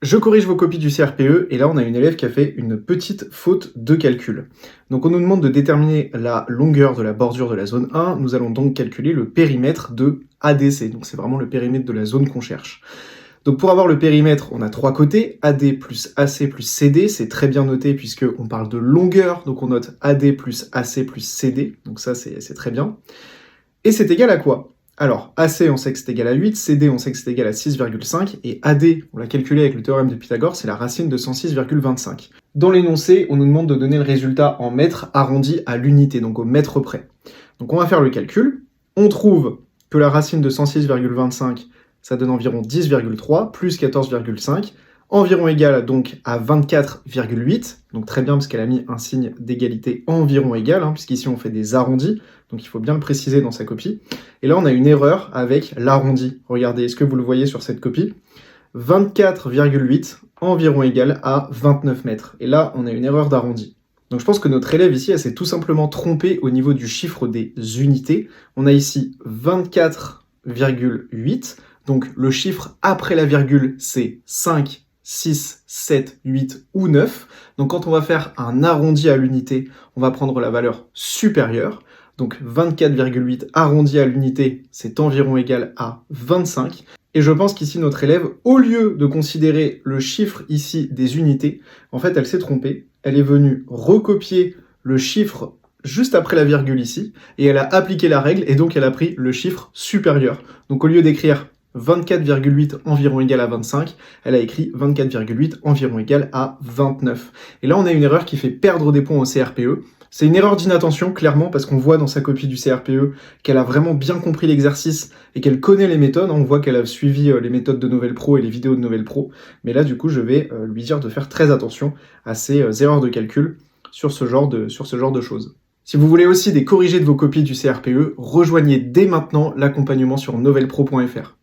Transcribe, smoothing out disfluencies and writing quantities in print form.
Je corrige vos copies du CRPE et là on a une élève qui a fait une petite faute de calcul. Donc on nous demande de déterminer la longueur de la bordure de la zone 1, nous allons donc calculer le périmètre de ADC, donc c'est vraiment le périmètre de la zone qu'on cherche. Donc pour avoir le périmètre, on a trois côtés, AD plus AC plus CD, c'est très bien noté puisqu'on parle de longueur, donc on note AD plus AC plus CD, donc ça c'est très bien. Et c'est égal à quoi ? Alors, AC, on sait que c'est égal à 8, CD, on sait que c'est égal à 6,5, et AD, on l'a calculé avec le théorème de Pythagore, c'est la racine de 106,25. Dans l'énoncé, on nous demande de donner le résultat en mètres arrondi à l'unité, donc au mètre près. Donc on va faire le calcul, on trouve que la racine de 106,25, ça donne environ 10,3, plus 14,5, environ égal donc à 24,8, donc très bien parce qu'elle a mis un signe d'égalité environ égal, puisqu'ici on fait des arrondis, donc il faut bien le préciser dans sa copie. Et là on a une erreur avec l'arrondi. Regardez, est-ce que vous le voyez sur cette copie ? 24,8 environ égal à 29 mètres. Et là on a une erreur d'arrondi. Donc je pense que notre élève ici, elle s'est tout simplement trompée au niveau du chiffre des unités. On a ici 24,8, donc le chiffre après la virgule c'est 5, 6, 7, 8 ou 9. Donc quand on va faire un arrondi à l'unité, on va prendre la valeur supérieure. Donc 24,8 arrondi à l'unité, c'est environ égal à 25. Et je pense qu'ici, notre élève, au lieu de considérer le chiffre ici des unités, en fait, elle s'est trompée. Elle est venue recopier le chiffre juste après la virgule ici, et elle a appliqué la règle, et donc elle a pris le chiffre supérieur. Donc au lieu d'écrire 24,8 environ égal à 25, elle a écrit 24,8 environ égal à 29. Et là, on a une erreur qui fait perdre des points au CRPE. C'est une erreur d'inattention, clairement, parce qu'on voit dans sa copie du CRPE qu'elle a vraiment bien compris l'exercice et qu'elle connaît les méthodes. On voit qu'elle a suivi les méthodes de Novel Pro et les vidéos de Novel Pro. Mais là, du coup, je vais lui dire de faire très attention à ces erreurs de calcul sur ce genre de choses. Si vous voulez aussi des corrigés de vos copies du CRPE, rejoignez dès maintenant l'accompagnement sur novelpro.fr.